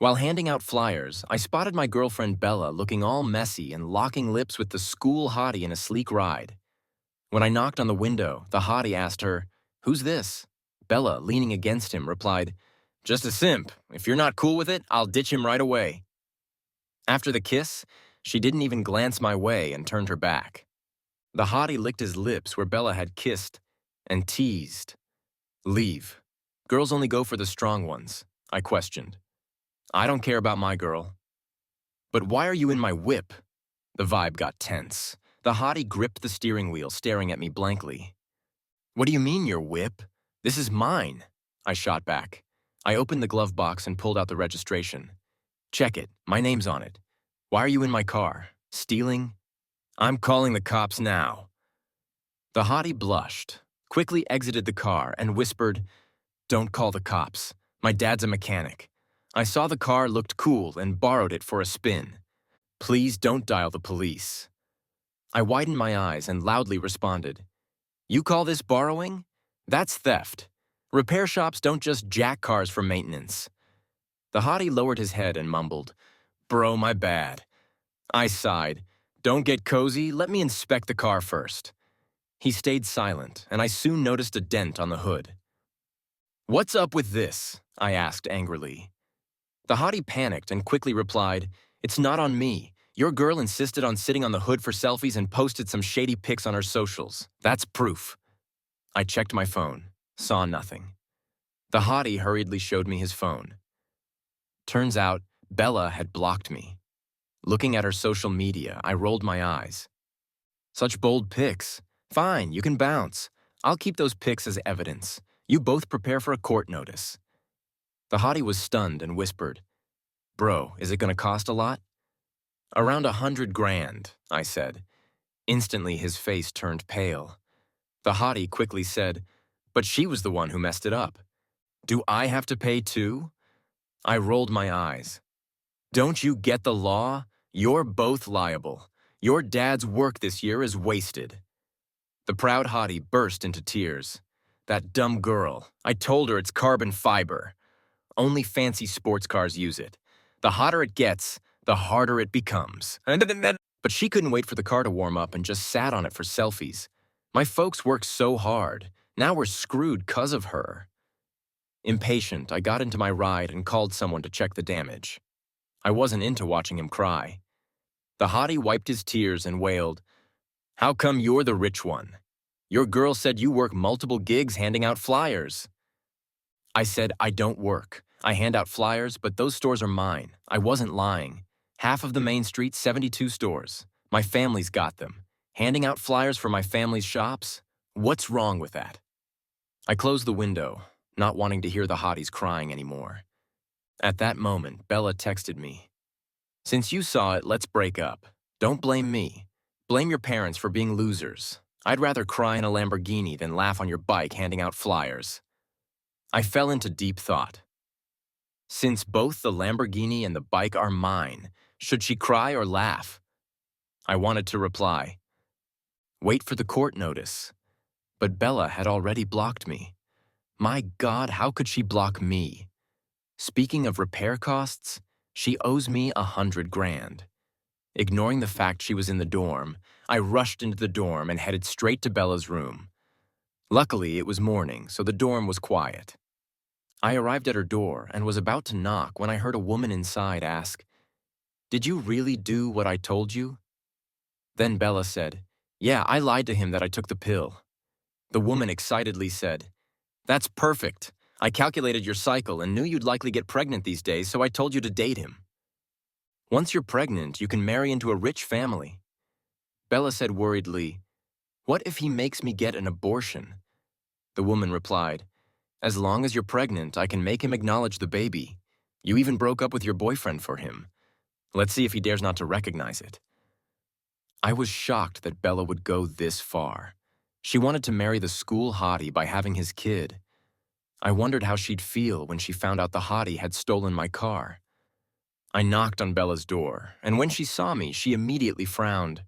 While handing out flyers, I spotted my girlfriend Bella looking all messy and locking lips with the school hottie in a sleek ride. When I knocked on the window, the hottie asked her, "Who's this?" Bella, leaning against him, replied, "Just a simp. If you're not cool with it, I'll ditch him right away." After the kiss, she didn't even glance my way and turned her back. The hottie licked his lips where Bella had kissed and teased. "Leave. Girls only go for the strong ones," I questioned. "I don't care about my girl." "But why are you in my whip?" The vibe got tense. The hottie gripped the steering wheel, staring at me blankly. "What do you mean, your whip? This is mine," I shot back. I opened the glove box and pulled out the registration. "Check it. My name's on it. Why are you in my car? Stealing?" "I'm calling the cops now." The hottie blushed, quickly exited the car, and whispered, "Don't call the cops. My dad's a mechanic. I saw the car looked cool and borrowed it for a spin. Please don't dial the police." I widened my eyes and loudly responded, "You call this borrowing? That's theft. Repair shops don't just jack cars for maintenance." The hottie lowered his head and mumbled, "Bro, my bad." I sighed, "Don't get cozy, let me inspect the car first." He stayed silent, and I soon noticed a dent on the hood. "What's up with this?" I asked angrily. The hottie panicked and quickly replied, "It's not on me. Your girl insisted on sitting on the hood for selfies and posted some shady pics on her socials. That's proof." I checked my phone, saw nothing. The hottie hurriedly showed me his phone. Turns out, Bella had blocked me. Looking at her social media, I rolled my eyes. "Such bold pics. Fine, you can bounce. I'll keep those pics as evidence. You both prepare for a court notice." The hottie was stunned and whispered, "Bro, is it gonna cost a lot?" "Around 100 grand, I said. Instantly, his face turned pale. The hottie quickly said, "But she was the one who messed it up. Do I have to pay too?" I rolled my eyes. "Don't you get the law? You're both liable. Your dad's work this year is wasted." The proud hottie burst into tears. "That dumb girl. I told her it's carbon fiber. Only fancy sports cars use it. The hotter it gets, the harder it becomes." But she couldn't wait for the car to warm up and just sat on it for selfies. "My folks worked so hard. Now we're screwed 'cause of her." Impatient, I got into my ride and called someone to check the damage. I wasn't into watching him cry. The hottie wiped his tears and wailed, "How come you're the rich one? Your girl said you work multiple gigs handing out flyers." I said, "I don't work. I hand out flyers, but those stores are mine. I wasn't lying. Half of the main street, 72 stores. My family's got them. Handing out flyers for my family's shops? What's wrong with that?" I closed the window, not wanting to hear the hotties crying anymore. At that moment, Bella texted me, "Since you saw it, let's break up. Don't blame me. Blame your parents for being losers. I'd rather cry in a Lamborghini than laugh on your bike handing out flyers." I fell into deep thought. Since both the Lamborghini and the bike are mine, should she cry or laugh? I wanted to reply, "Wait for the court notice." But Bella had already blocked me. My God, how could she block me? Speaking of repair costs, she owes me 100 grand. Ignoring the fact she was in the dorm, I rushed into the dorm and headed straight to Bella's room. Luckily, it was morning, so the dorm was quiet. I arrived at her door and was about to knock when I heard a woman inside ask, "Did you really do what I told you?" Then Bella said, "Yeah, I lied to him that I took the pill." The woman excitedly said, "That's perfect. I calculated your cycle and knew you'd likely get pregnant these days, so I told you to date him. Once you're pregnant, you can marry into a rich family." Bella said worriedly, "What if he makes me get an abortion?" The woman replied, "As long as you're pregnant, I can make him acknowledge the baby. You even broke up with your boyfriend for him. Let's see if he dares not to recognize it." I was shocked that Bella would go this far. She wanted to marry the school hottie by having his kid. I wondered how she'd feel when she found out the hottie had stolen my car. I knocked on Bella's door, and when she saw me, she immediately frowned.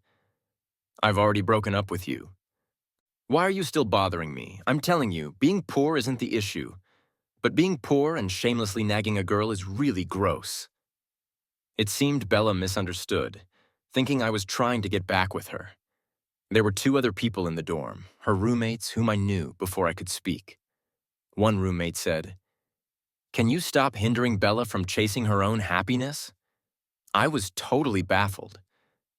"I've already broken up with you." "Why are you still bothering me? I'm telling you, being poor isn't the issue." but being poor and shamelessly nagging a girl is really gross. It seemed Bella misunderstood, thinking I was trying to get back with her. There were two other people in the dorm, her roommates whom I knew before I could speak. One roommate said, "Can you stop hindering Bella from chasing her own happiness?" I was totally baffled.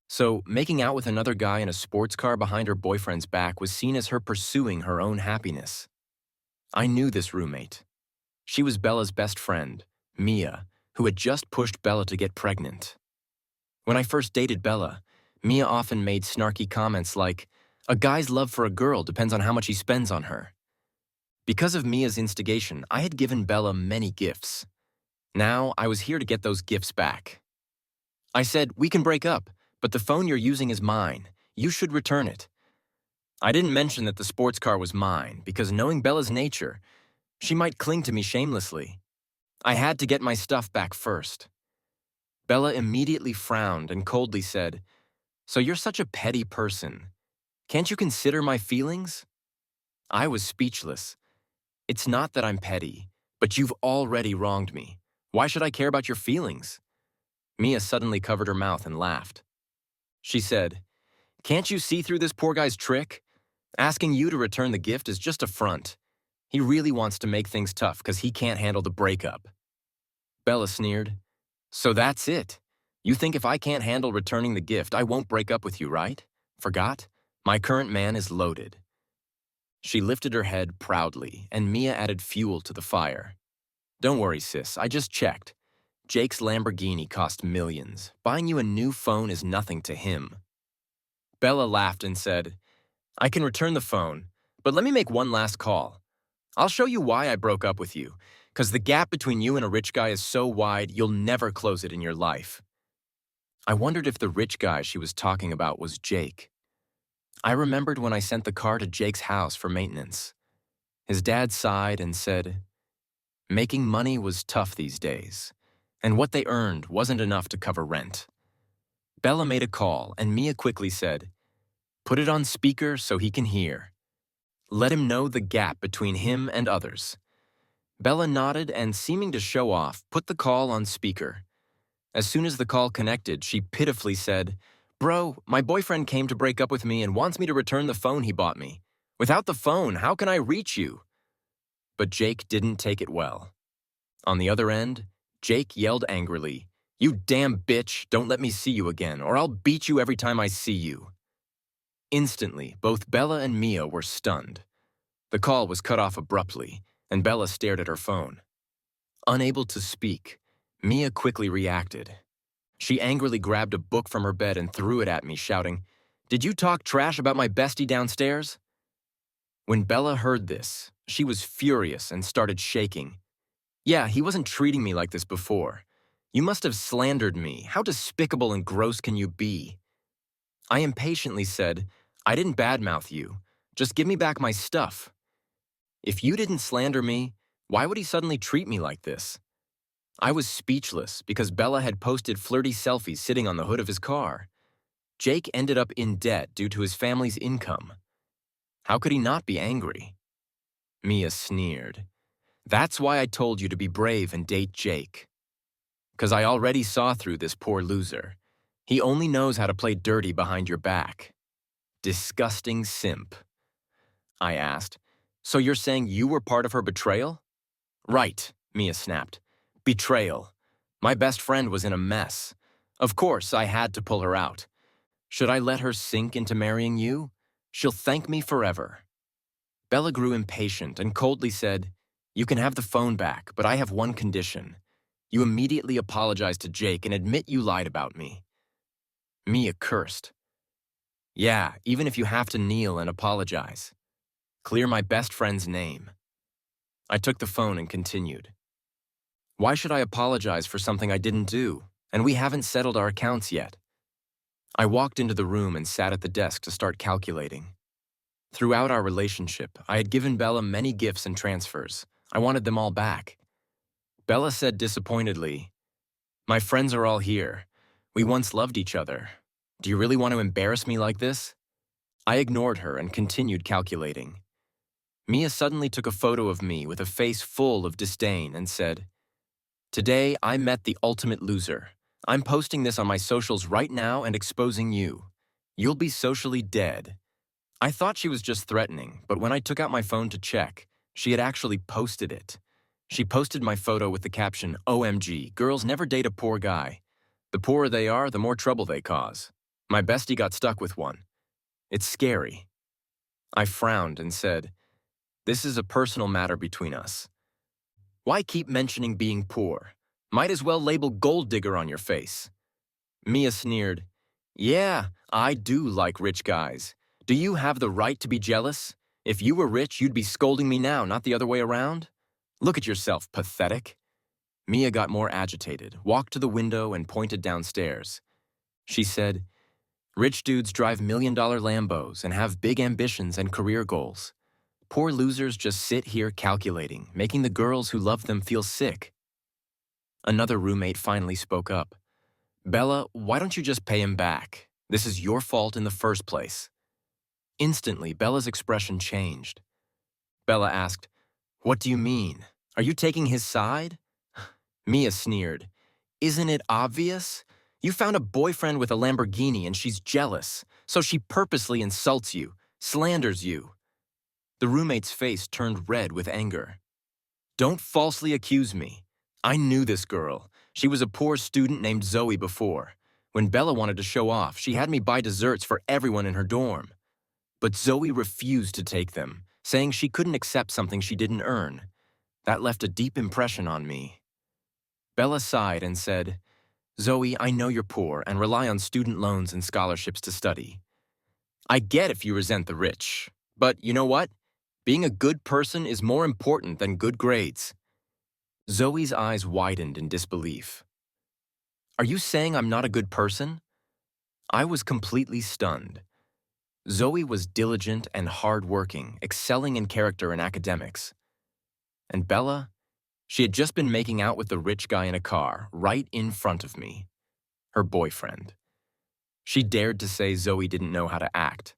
So, making out with another guy in a sports car behind her boyfriend's back was seen as her pursuing her own happiness. I knew this roommate. She was Bella's best friend, Mia, who had just pushed Bella to get pregnant. When I first dated Bella, Mia often made snarky comments like, "A guy's love for a girl depends on how much he spends on her." Because of Mia's instigation, I had given Bella many gifts. Now, I was here to get those gifts back. I said, "We can break up, but the phone you're using is mine. You should return it." I didn't mention that the sports car was mine, because knowing Bella's nature, she might cling to me shamelessly. I had to get my stuff back first. Bella immediately frowned and coldly said, "So you're such a petty person. Can't you consider my feelings?" I was speechless. "It's not that I'm petty, but you've already wronged me. Why should I care about your feelings?" Mia suddenly covered her mouth and laughed. She said, "Can't you see through this poor guy's trick? Asking you to return the gift is just a front. He really wants to make things tough because he can't handle the breakup." Bella sneered, "So that's it. You think if I can't handle returning the gift, I won't break up with you, right? Forgot? My current man is loaded." She lifted her head proudly, and Mia added fuel to the fire. "Don't worry, sis, I just checked. Jake's Lamborghini cost millions. Buying you a new phone is nothing to him." Bella laughed and said, "I can return the phone, but let me make one last call. I'll show you why I broke up with you, because the gap between you and a rich guy is so wide you'll never close it in your life." I wondered if the rich guy she was talking about was Jake. I remembered when I sent the car to Jake's house for maintenance. His dad sighed and said, "Making money was tough these days, and what they earned wasn't enough to cover rent." Bella made a call, and Mia quickly said, "Put it on speaker so he can hear. Let him know the gap between him and others." Bella nodded and, seeming to show off, put the call on speaker. As soon as the call connected, she pitifully said, "Bro, my boyfriend came to break up with me and wants me to return the phone he bought me. Without the phone, how can I reach you?" But Jake didn't take it well. On the other end, Jake yelled angrily, "You damn bitch, don't let me see you again, or I'll beat you every time I see you." Instantly, both Bella and Mia were stunned. The call was cut off abruptly, and Bella stared at her phone. Unable to speak, Mia quickly reacted. She angrily grabbed a book from her bed and threw it at me, shouting, "Did you talk trash about my bestie downstairs?" When Bella heard this, she was furious and started shaking. "Yeah, he wasn't treating me like this before. You must have slandered me. How despicable and gross can you be?" I impatiently said, "I didn't badmouth you. Just give me back my stuff." "If you didn't slander me, why would he suddenly treat me like this?" I was speechless because Bella had posted flirty selfies sitting on the hood of his car. Jake ended up in debt due to his family's income. How could he not be angry? Mia sneered. "That's why I told you to be brave and date Jake. 'Cause I already saw through this poor loser. He only knows how to play dirty behind your back." Disgusting simp. I asked, "So you're saying you were part of her betrayal?" "Right," Mia snapped. "Betrayal. My best friend was in a mess. Of course, I had to pull her out. Should I let her sink into marrying you? She'll thank me forever." Bella grew impatient and coldly said, "You can have the phone back, but I have one condition. You immediately apologize to Jake and admit you lied about me." Mia cursed. "Yeah, even if you have to kneel and apologize. Clear my best friend's name." I took the phone and continued. "Why should I apologize for something I didn't do? And we haven't settled our accounts yet." I walked into the room and sat at the desk to start calculating. Throughout our relationship, I had given Bella many gifts and transfers. I wanted them all back. Bella said disappointedly, "My friends are all here. We once loved each other. Do you really want to embarrass me like this?" I ignored her and continued calculating. Mia suddenly took a photo of me with a face full of disdain and said, "Today, I met the ultimate loser. I'm posting this on my socials right now and exposing you. You'll be socially dead." I thought she was just threatening, but when I took out my phone to check, she had actually posted it. She posted my photo with the caption, "OMG, girls never date a poor guy. The poorer they are, the more trouble they cause." My bestie got stuck with one. It's scary. I frowned and said, "This is a personal matter between us. Why keep mentioning being poor? Might as well label gold digger on your face." Mia sneered, "Yeah, I do like rich guys. Do you have the right to be jealous? If you were rich, you'd be scolding me now, not the other way around. Look at yourself, pathetic." Mia got more agitated, walked to the window, and pointed downstairs. She said, "Rich dudes drive million-dollar Lambos and have big ambitions and career goals. Poor losers just sit here calculating, making the girls who love them feel sick." Another roommate finally spoke up. "Bella, why don't you just pay him back? This is your fault in the first place." Instantly, Bella's expression changed. Bella asked, "What do you mean? Are you taking his side?" Mia sneered, "Isn't it obvious? You found a boyfriend with a Lamborghini and she's jealous, so she purposely insults you, slanders you." The roommate's face turned red with anger. "Don't falsely accuse me. I knew this girl. She was a poor student named Zoe before. When Bella wanted to show off, she had me buy desserts for everyone in her dorm. But Zoe refused to take them, saying she couldn't accept something she didn't earn. That left a deep impression on me." Bella sighed and said, "Zoe, I know you're poor and rely on student loans and scholarships to study. I get if you resent the rich, but you know what? Being a good person is more important than good grades." Zoe's eyes widened in disbelief. "Are you saying I'm not a good person?" I was completely stunned. Zoe was diligent and hardworking, excelling in character and academics. And Bella? She had just been making out with the rich guy in a car, right in front of me. Her boyfriend. She dared to say Zoe didn't know how to act.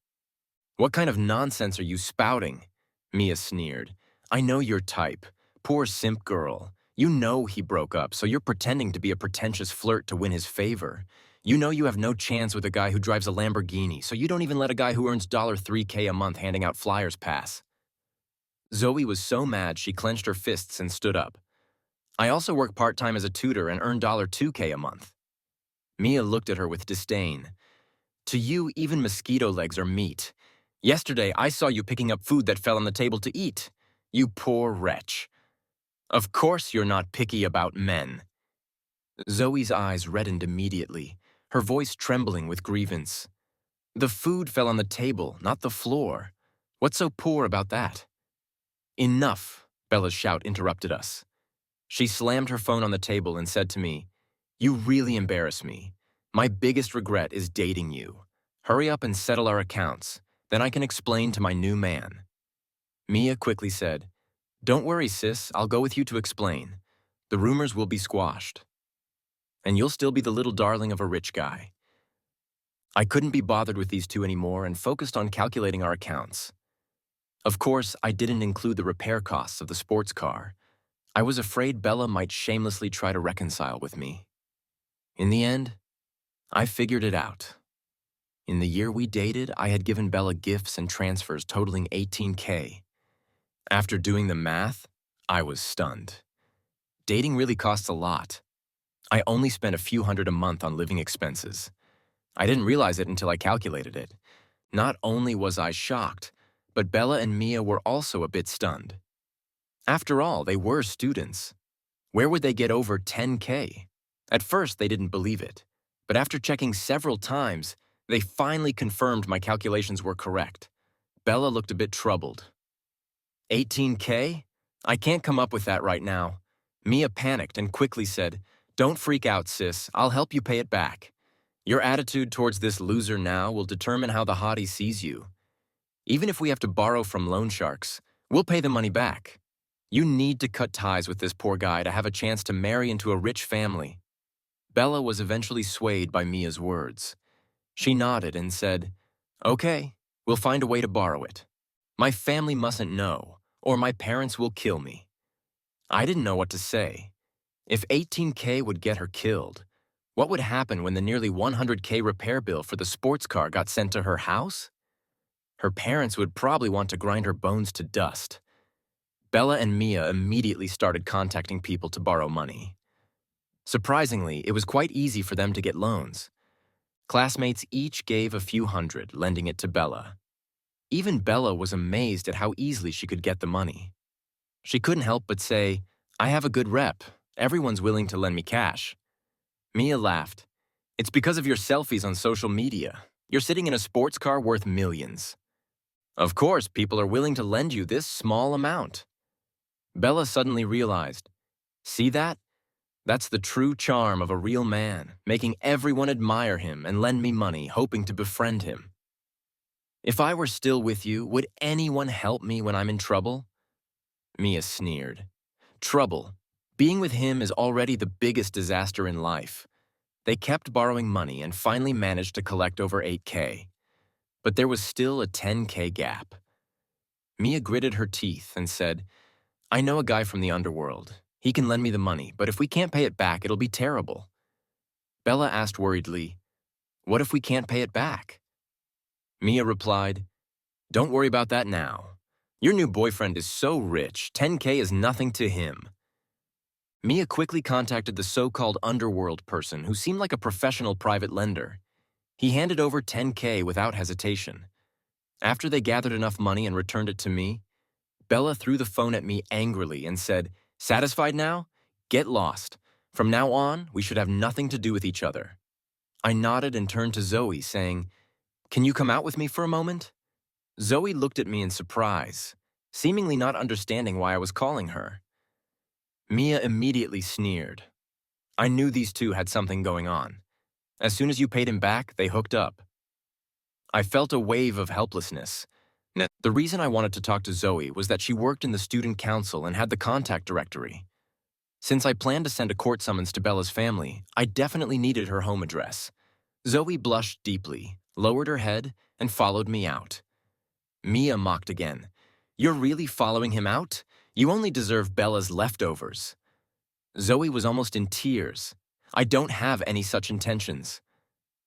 "What kind of nonsense are you spouting?" Mia sneered. "I know your type. Poor simp girl. You know he broke up, so you're pretending to be a pretentious flirt to win his favor. You know you have no chance with a guy who drives a Lamborghini, so you don't even let a guy who earns $3K a month handing out flyers pass." Zoe was so mad she clenched her fists and stood up. "I also work part-time as a tutor and earn $2K a month." Mia looked at her with disdain. "To you, even mosquito legs are meat. Yesterday, I saw you picking up food that fell on the table to eat. You poor wretch. Of course you're not picky about men." Zoe's eyes reddened immediately, her voice trembling with grievance. "The food fell on the table, not the floor. What's so poor about that?" "Enough," Bella's shout interrupted us. She slammed her phone on the table and said to me, "You really embarrass me. My biggest regret is dating you. Hurry up and settle our accounts. Then I can explain to my new man." Mia quickly said, "Don't worry, sis, I'll go with you to explain. The rumors will be squashed. And you'll still be the little darling of a rich guy." I couldn't be bothered with these two anymore and focused on calculating our accounts. Of course, I didn't include the repair costs of the sports car. I was afraid Bella might shamelessly try to reconcile with me. In the end, I figured it out. In the year we dated, I had given Bella gifts and transfers totaling $18K. After doing the math, I was stunned. Dating really costs a lot. I only spent a few hundred a month on living expenses. I didn't realize it until I calculated it. Not only was I shocked, but Bella and Mia were also a bit stunned. After all, they were students. Where would they get over $10K? At first, they didn't believe it, but after checking several times, they finally confirmed my calculations were correct. Bella looked a bit troubled. "18K? I can't come up with that right now." Mia panicked and quickly said, "Don't freak out, sis. I'll help you pay it back. Your attitude towards this loser now will determine how the hottie sees you. Even if we have to borrow from loan sharks, we'll pay the money back. You need to cut ties with this poor guy to have a chance to marry into a rich family." Bella was eventually swayed by Mia's words. She nodded and said, "Okay, we'll find a way to borrow it. My family mustn't know. or my parents will kill me. I didn't know what to say. If 18K would get her killed, what would happen when the nearly 100K repair bill for the sports car got sent to her house? Her parents would probably want to grind her bones to dust. Bella and Mia immediately started contacting people to borrow money. Surprisingly, it was quite easy for them to get loans. Classmates each gave a few hundred, lending it to Bella. Even Bella was amazed at how easily she could get the money. She couldn't help but say, "I have a good rep. Everyone's willing to lend me cash." Mia laughed. "It's because of your selfies on social media. You're sitting in a sports car worth millions. Of course, people are willing to lend you this small amount." Bella suddenly realized, "See that? That's the true charm of a real man, making everyone admire him and lend me money, hoping to befriend him. If I were still with you, would anyone help me when I'm in trouble?" Mia sneered. Trouble. Being with him is already the biggest disaster in life. They kept borrowing money and finally managed to collect over 8K. But there was still a 10K gap. Mia gritted her teeth and said, "I know a guy from the underworld. He can lend me the money, but if we can't pay it back, it'll be terrible." Bella asked worriedly, "What if we can't pay it back?" Mia replied, "Don't worry about that now. Your new boyfriend is so rich, 10K is nothing to him." Mia quickly contacted the so-called underworld person who seemed like a professional private lender. He handed over 10K without hesitation. After they gathered enough money and returned it to me, Bella threw the phone at me angrily and said, "Satisfied now? Get lost. From now on, we should have nothing to do with each other." I nodded and turned to Zoe, saying, "Can you come out with me for a moment?" Zoe looked at me in surprise, seemingly not understanding why I was calling her. Mia immediately sneered. I knew these two had something going on. As soon as you paid him back, they hooked up. I felt a wave of helplessness. The reason I wanted to talk to Zoe was that she worked in the student council and had the contact directory. Since I planned to send a court summons to Bella's family, I definitely needed her home address. Zoe blushed deeply, lowered her head, and followed me out. Mia mocked again. "You're really following him out? You only deserve Bella's leftovers." Zoe was almost in tears. "I don't have any such intentions."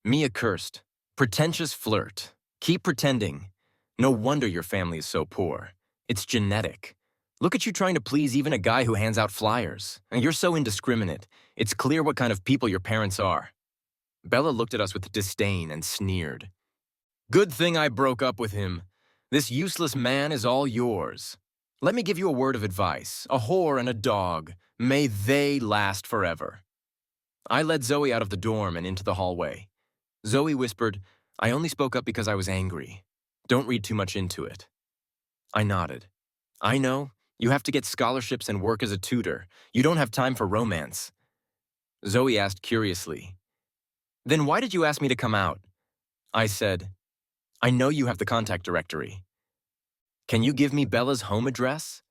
Mia cursed. "Pretentious flirt. Keep pretending. No wonder your family is so poor. It's genetic. Look at you trying to please even a guy who hands out flyers. And you're so indiscriminate. It's clear what kind of people your parents are." Bella looked at us with disdain and sneered. "Good thing I broke up with him. This useless man is all yours. Let me give you a word of advice. A whore and a dog. May they last forever." I led Zoe out of the dorm and into the hallway. Zoe whispered, "I only spoke up because I was angry. Don't read too much into it." I nodded. "I know. You have to get scholarships and work as a tutor. You don't have time for romance." Zoe asked curiously, "Then why did you ask me to come out?" I said, "I know you have the contact directory. Can you give me Bella's home address?"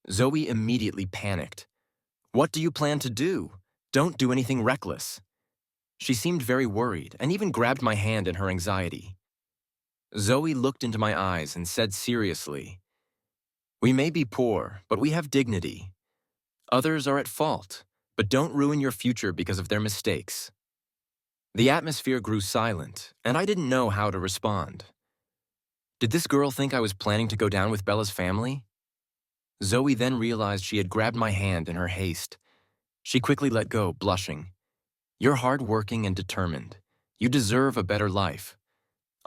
Zoe immediately panicked. "What do you plan to do? Don't do anything reckless." She seemed very worried and even grabbed my hand in her anxiety. Zoe looked into my eyes and said seriously, "We may be poor, but we have dignity. Others are at fault, but don't ruin your future because of their mistakes." The atmosphere grew silent, and I didn't know how to respond. Did this girl think I was planning to go down with Bella's family? Zoe then realized she had grabbed my hand in her haste. She quickly let go, blushing. "You're hardworking and determined. You deserve a better life.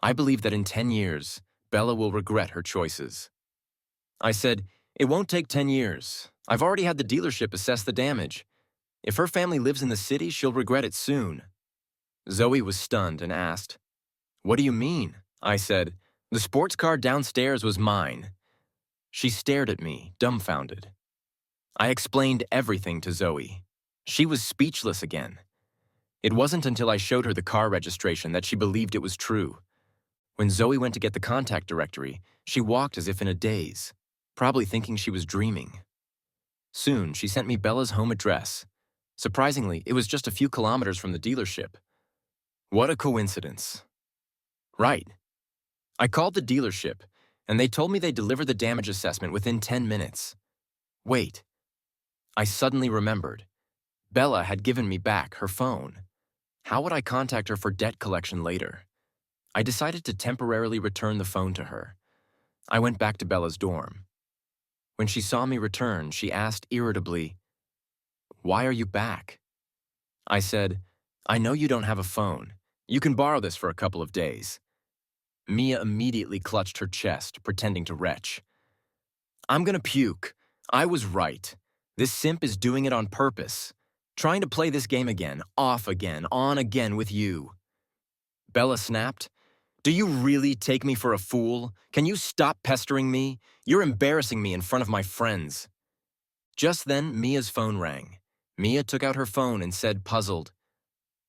I believe that in 10 years, Bella will regret her choices." I said, "It won't take 10 years. I've already had the dealership assess the damage. If her family lives in the city, she'll regret it soon." Zoe was stunned and asked, "What do you mean?" I said, "The sports car downstairs was mine." She stared at me, dumbfounded. I explained everything to Zoe. She was speechless again. It wasn't until I showed her the car registration that she believed it was true. When Zoe went to get the contact directory, she walked as if in a daze, probably thinking she was dreaming. Soon, she sent me Bella's home address. Surprisingly, it was just a few kilometers from the dealership. What a coincidence. Right. I called the dealership. and they told me they'd deliver the damage assessment within 10 minutes. Wait, I suddenly remembered. Bella had given me back her phone. How would I contact her for debt collection later? I decided to temporarily return the phone to her. I went back to Bella's dorm. When she saw me return, she asked irritably, "Why are you back?" I said, "I know you don't have a phone. You can borrow this for a couple of days." Mia immediately clutched her chest, pretending to retch. "I'm gonna puke. I was right. This simp is doing it on purpose. Trying to play this game again, off again, on again with you." Bella snapped, "Do you really take me for a fool? Can you stop pestering me? You're embarrassing me in front of my friends." Just then, Mia's phone rang. Mia took out her phone and said, puzzled,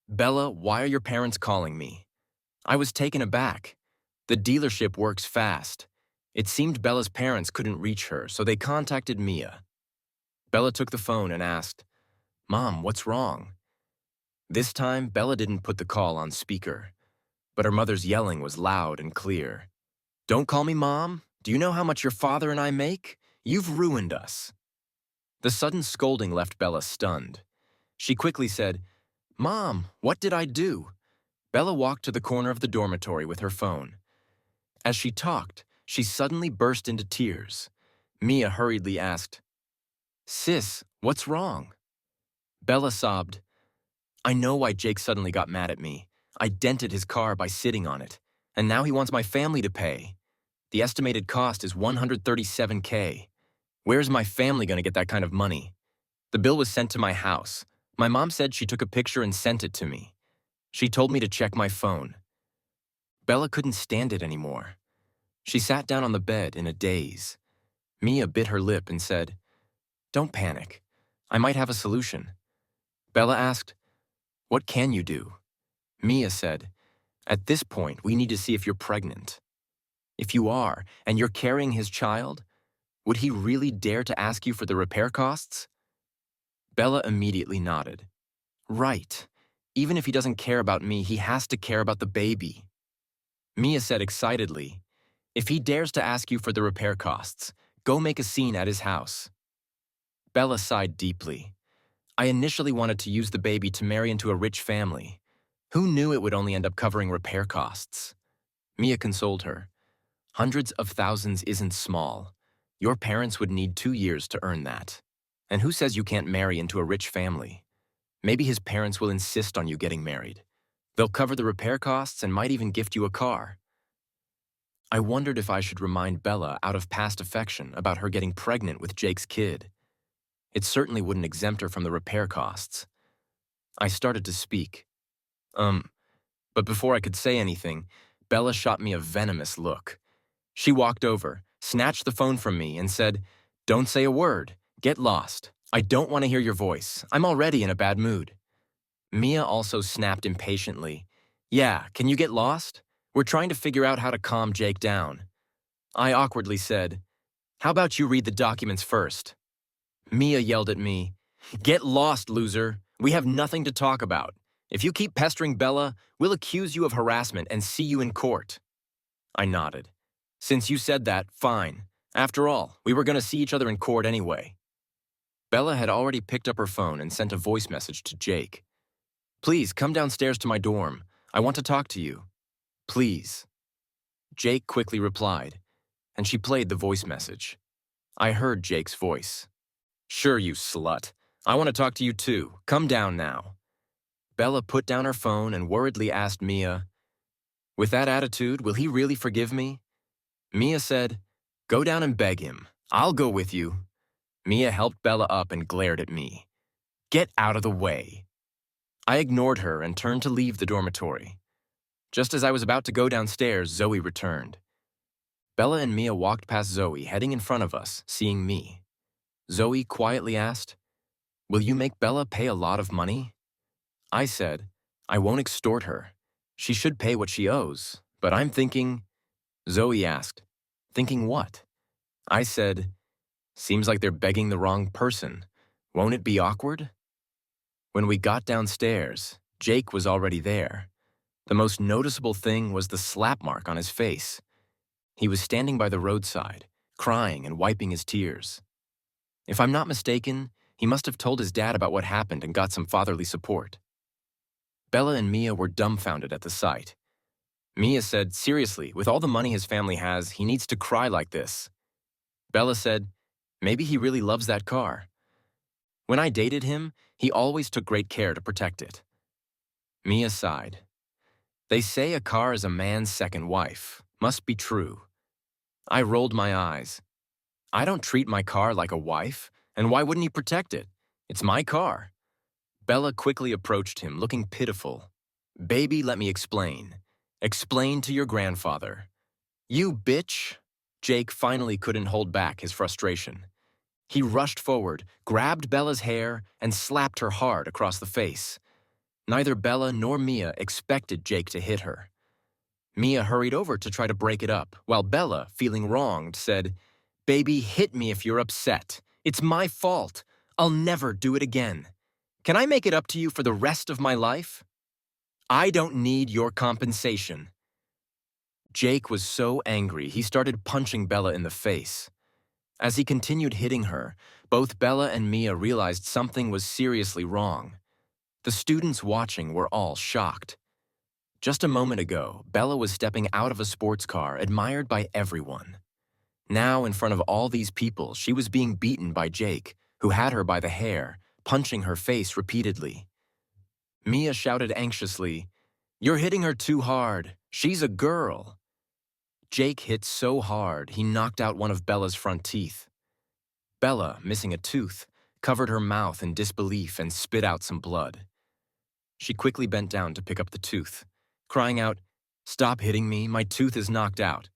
"Bella, why are your parents calling me?" I was taken aback. The dealership works fast. It seemed Bella's parents couldn't reach her, so they contacted Mia. Bella took the phone and asked, "Mom, what's wrong?" This time, Bella didn't put the call on speaker, but her mother's yelling was loud and clear. "Don't call me Mom. Do you know how much your father and I make? You've ruined us." The sudden scolding left Bella stunned. She quickly said, "Mom, what did I do?" Bella walked to the corner of the dormitory with her phone. As she talked, she suddenly burst into tears. Mia hurriedly asked, "Sis, what's wrong?" Bella sobbed, "I know why Jake suddenly got mad at me. I dented his car by sitting on it, and now he wants my family to pay. The estimated cost is $137K. Where's my family going to get that kind of money? The bill was sent to my house. My mom said she took a picture and sent it to me. She told me to check my phone." Bella couldn't stand it anymore. She sat down on the bed in a daze. Mia bit her lip and said, "Don't panic. I might have a solution." Bella asked, "What can you do?" Mia said, "At this point, we need to see if you're pregnant. If you are, and you're carrying his child, would he really dare to ask you for the repair costs?" Bella immediately nodded. "Right. Even if he doesn't care about me, he has to care about the baby." Mia said excitedly, "If he dares to ask you for the repair costs, go make a scene at his house." Bella sighed deeply. "I initially wanted to use the baby to marry into a rich family. Who knew it would only end up covering repair costs?" Mia consoled her. "Hundreds of thousands isn't small. Your parents would need 2 years to earn that. And who says you can't marry into a rich family? Maybe his parents will insist on you getting married. They'll cover the repair costs and might even gift you a car." I wondered if I should remind Bella out of past affection about her getting pregnant with Jake's kid. It certainly wouldn't exempt her from the repair costs. I started to speak. But before I could say anything, Bella shot me a venomous look. She walked over, snatched the phone from me, and said, "Don't say a word. Get lost. I don't want to hear your voice. I'm already in a bad mood." Mia also snapped impatiently, "Yeah, can you get lost? We're trying to figure out how to calm Jake down." I awkwardly said, "How about you read the documents first?" Mia yelled at me, "Get lost, loser. We have nothing to talk about. If you keep pestering Bella, we'll accuse you of harassment and see you in court." I nodded. "Since you said that, fine. After all, we were going to see each other in court anyway." Bella had already picked up her phone and sent a voice message to Jake. "Please come downstairs to my dorm. I want to talk to you. Please." Jake quickly replied, and she played the voice message. I heard Jake's voice. "Sure, you slut. I want to talk to you too. Come down now." Bella put down her phone and worriedly asked Mia, "With that attitude, will he really forgive me?" Mia said, "Go down and beg him. I'll go with you." Mia helped Bella up and glared at me. "Get out of the way." I ignored her and turned to leave the dormitory. Just as I was about to go downstairs, Zoe returned. Bella and Mia walked past Zoe, heading in front of us, seeing me. Zoe quietly asked, "Will you make Bella pay a lot of money?" I said, "I won't extort her. She should pay what she owes, but I'm thinking—" Zoe asked, "Thinking what?" I said, "Seems like they're begging the wrong person. Won't it be awkward?" When we got downstairs, Jake was already there. The most noticeable thing was the slap mark on his face. He was standing by the roadside, crying and wiping his tears. If I'm not mistaken, he must have told his dad about what happened and got some fatherly support. Bella and Mia were dumbfounded at the sight. Mia said, seriously, with all the money his family has, he needs to cry like this. Bella said, maybe he really loves that car. When I dated him, he always took great care to protect it. Mia sighed. They say a car is a man's second wife. Must be true. I rolled my eyes. I don't treat my car like a wife, and why wouldn't he protect it? It's my car. Bella quickly approached him, looking pitiful. Baby, let me explain. Explain to your grandfather. You bitch! Jake finally couldn't hold back his frustration. He rushed forward, grabbed Bella's hair, and slapped her hard across the face. Neither Bella nor Mia expected Jake to hit her. Mia hurried over to try to break it up, while Bella, feeling wronged, said, Baby, hit me if you're upset. It's my fault. I'll never do it again. Can I make it up to you for the rest of my life? I don't need your compensation. Jake was so angry he started punching Bella in the face. As he continued hitting her, both Bella and Mia realized something was seriously wrong. The students watching were all shocked. Just a moment ago, Bella was stepping out of a sports car admired by everyone. Now, in front of all these people, she was being beaten by Jake, who had her by the hair, punching her face repeatedly. Mia shouted anxiously, You're hitting her too hard. She's a girl. Jake hit so hard, he knocked out one of Bella's front teeth. Bella, missing a tooth, covered her mouth in disbelief and spit out some blood. She quickly bent down to pick up the tooth, crying out, Stop hitting me, my tooth is knocked out.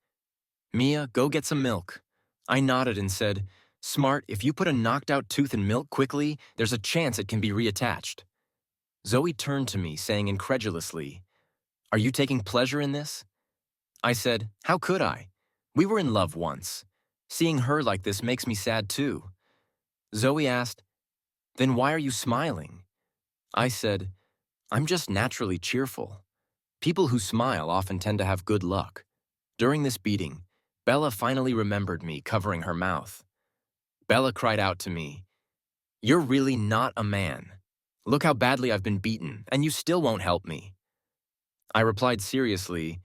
Mia, go get some milk. I nodded and said, Smart, if you put a knocked out tooth in milk quickly, there's a chance it can be reattached. Zoe turned to me, saying incredulously, Are you taking pleasure in this? I said, How could I? We were in love once. Seeing her like this makes me sad too. Zoe asked, Then why are you smiling? I said, I'm just naturally cheerful. People who smile often tend to have good luck. During this beating, Bella finally remembered me covering her mouth. Bella cried out to me, You're really not a man. Look how badly I've been beaten, and you still won't help me. I replied seriously,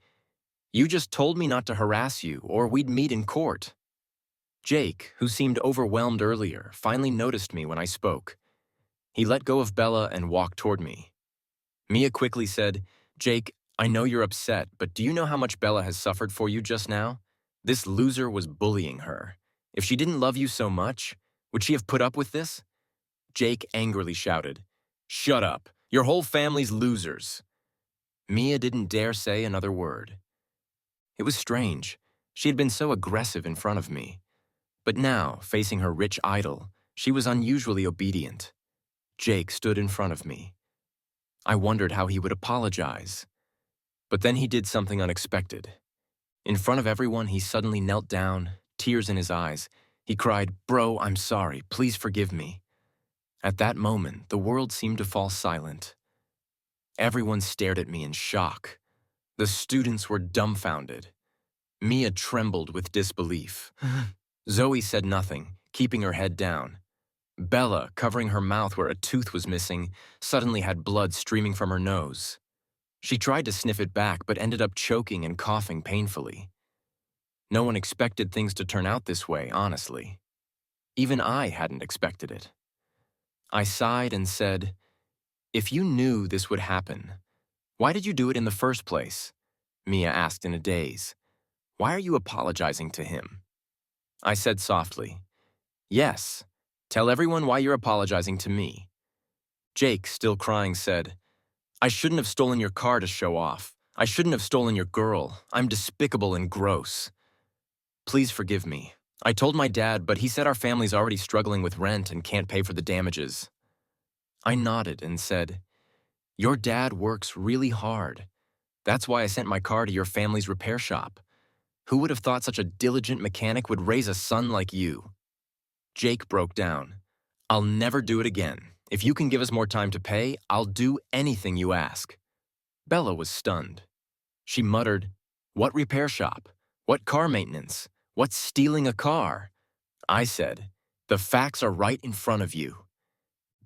You just told me not to harass you, or we'd meet in court. Jake, who seemed overwhelmed earlier, finally noticed me when I spoke. He let go of Bella and walked toward me. Mia quickly said, Jake, I know you're upset, but do you know how much Bella has suffered for you just now? This loser was bullying her. If she didn't love you so much, would she have put up with this? Jake angrily shouted, Shut up. Your whole family's losers. Mia didn't dare say another word. It was strange. She had been so aggressive in front of me. But now, facing her rich idol, she was unusually obedient. Jake stood in front of me. I wondered how he would apologize. But then he did something unexpected. In front of everyone, he suddenly knelt down, tears in his eyes. He cried, Bro, I'm sorry. Please forgive me. At that moment, the world seemed to fall silent. Everyone stared at me in shock. The students were dumbfounded. Mia trembled with disbelief. Zoe said nothing, keeping her head down. Bella, covering her mouth where a tooth was missing, suddenly had blood streaming from her nose. She tried to sniff it back, but ended up choking and coughing painfully. No one expected things to turn out this way, honestly. Even I hadn't expected it. I sighed and said, If you knew this would happen, why did you do it in the first place? Mia asked in a daze. Why are you apologizing to him? I said softly, Yes. Tell everyone why you're apologizing to me. Jake, still crying, said, I shouldn't have stolen your car to show off. I shouldn't have stolen your girl. I'm despicable and gross. Please forgive me. I told my dad, but he said our family's already struggling with rent and can't pay for the damages. I nodded and said, Your dad works really hard. That's why I sent my car to your family's repair shop. Who would have thought such a diligent mechanic would raise a son like you? Jake broke down. I'll never do it again. If you can give us more time to pay, I'll do anything you ask. Bella was stunned. She muttered, What repair shop? What car maintenance? What's stealing a car? I said, the facts are right in front of you.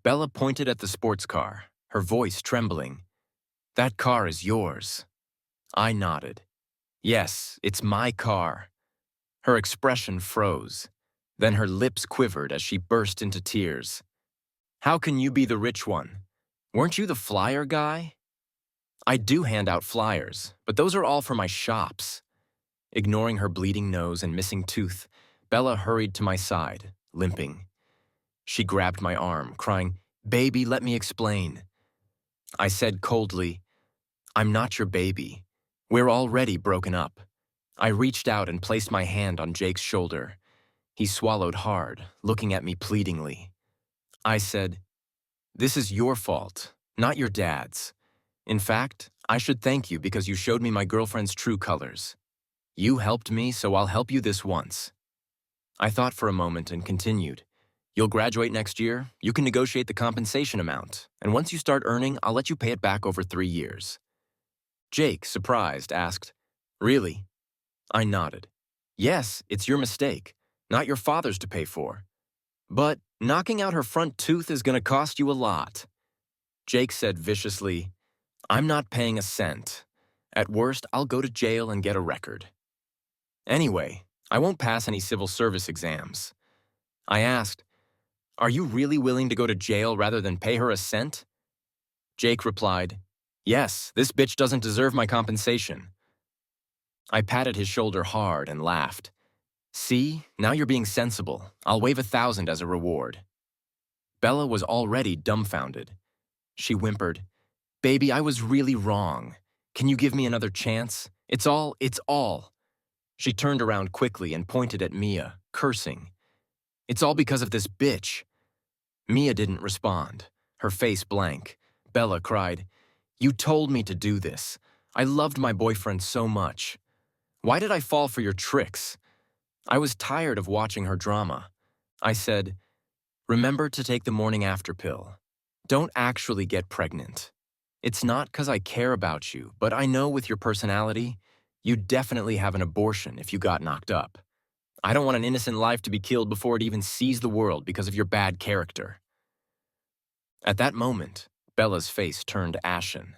Bella pointed at the sports car, her voice trembling. That car is yours. I nodded. Yes, it's my car. Her expression froze. Then her lips quivered as she burst into tears. How can you be the rich one? Weren't you the flyer guy? I do hand out flyers, but those are all for my shops. Ignoring her bleeding nose and missing tooth, Bella hurried to my side, limping. She grabbed my arm, crying, "Baby, let me explain." I said coldly, "I'm not your baby. We're already broken up." I reached out and placed my hand on Jake's shoulder. He swallowed hard, looking at me pleadingly. I said, "This is your fault, not your dad's. In fact, I should thank you because you showed me my girlfriend's true colors. You helped me, so I'll help you this once." I thought for a moment and continued. "You'll graduate next year, you can negotiate the compensation amount, and once you start earning, I'll let you pay it back over 3 years." Jake, surprised, asked, "Really?" I nodded. "Yes, it's your mistake, not your father's to pay for. But knocking out her front tooth is going to cost you a lot." Jake said viciously, "I'm not paying a cent. At worst, I'll go to jail and get a record. Anyway, I won't pass any civil service exams." I asked, "Are you really willing to go to jail rather than pay her a cent?" Jake replied, "Yes, this bitch doesn't deserve my compensation." I patted his shoulder hard and laughed. "See, now you're being sensible. I'll waive 1,000 as a reward." Bella was already dumbfounded. She whimpered, "Baby, I was really wrong. Can you give me another chance? It's all." She turned around quickly and pointed at Mia, cursing. "It's all because of this bitch." Mia didn't respond, her face blank. Bella cried, "You told me to do this. I loved my boyfriend so much. Why did I fall for your tricks?" I was tired of watching her drama. I said, "Remember to take the morning after pill. Don't actually get pregnant. It's not because I care about you, but I know with your personality, you'd definitely have an abortion if you got knocked up. I don't want an innocent life to be killed before it even sees the world because of your bad character." At that moment, Bella's face turned ashen.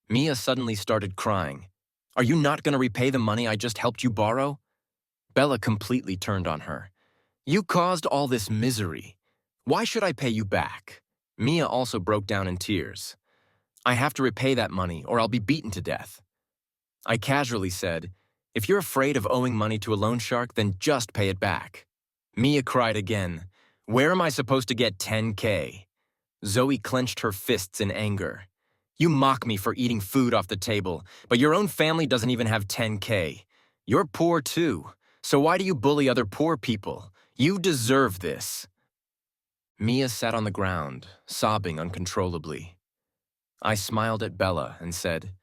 Mia suddenly started crying. "Are you not going to repay the money I just helped you borrow?" Bella completely turned on her. "You caused all this misery. Why should I pay you back?" Mia also broke down in tears. "I have to repay that money or I'll be beaten to death." I casually said, "If you're afraid of owing money to a loan shark, then just pay it back." Mia cried again. "Where am I supposed to get 10K? Zoe clenched her fists in anger. "You mock me for eating food off the table, but your own family doesn't even have 10K. You're poor too, so why do you bully other poor people? You deserve this." Mia sat on the ground, sobbing uncontrollably. I smiled at Bella and said,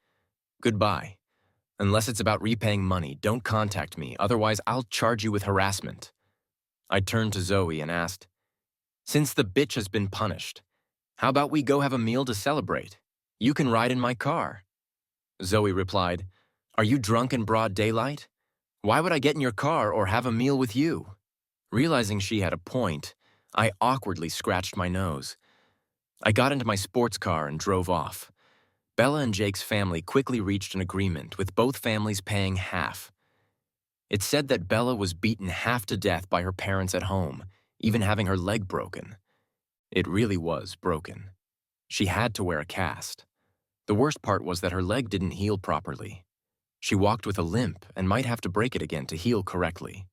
"Goodbye. Unless it's about repaying money, don't contact me, otherwise I'll charge you with harassment." I turned to Zoe and asked, "Since the bitch has been punished, how about we go have a meal to celebrate? You can ride in my car." Zoe replied, "Are you drunk in broad daylight? Why would I get in your car or have a meal with you?" Realizing she had a point, I awkwardly scratched my nose. I got into my sports car and drove off. Bella and Jake's family quickly reached an agreement, with both families paying half. It said that Bella was beaten half to death by her parents at home, even having her leg broken. It really was broken. She had to wear a cast. The worst part was that her leg didn't heal properly. She walked with a limp and might have to break it again to heal correctly.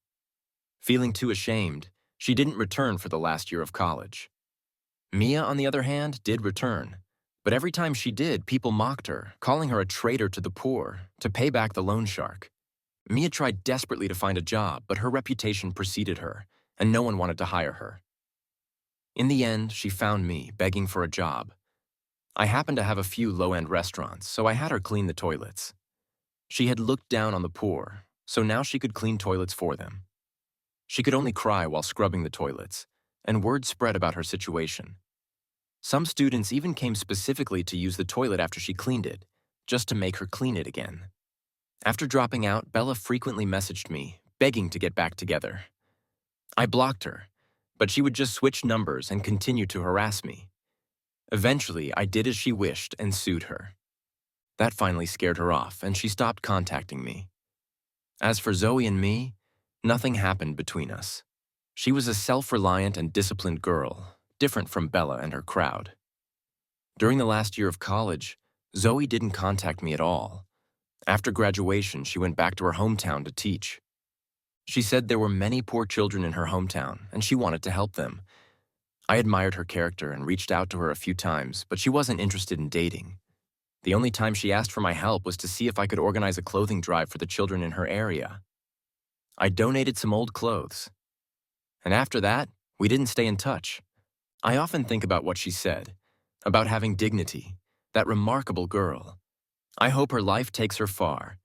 Feeling too ashamed, she didn't return for the last year of college. Mia, on the other hand, did return. But every time she did, people mocked her, calling her a traitor to the poor, to pay back the loan shark. Mia tried desperately to find a job, but her reputation preceded her, and no one wanted to hire her. In the end, she found me, begging for a job. I happened to have a few low-end restaurants, so I had her clean the toilets. She had looked down on the poor, so now she could clean toilets for them. She could only cry while scrubbing the toilets, and word spread about her situation. Some students even came specifically to use the toilet after she cleaned it, just to make her clean it again. After dropping out, Bella frequently messaged me, begging to get back together. I blocked her, but she would just switch numbers and continue to harass me. Eventually, I did as she wished and sued her. That finally scared her off, and she stopped contacting me. As for Zoe and me, nothing happened between us. She was a self-reliant and disciplined girl, different from Bella and her crowd. During the last year of college, Zoe didn't contact me at all. After graduation, she went back to her hometown to teach. She said there were many poor children in her hometown, and she wanted to help them. I admired her character and reached out to her a few times, but she wasn't interested in dating. The only time she asked for my help was to see if I could organize a clothing drive for the children in her area. I donated some old clothes. And after that, we didn't stay in touch. I often think about what she said, about having dignity, that remarkable girl. I hope her life takes her far,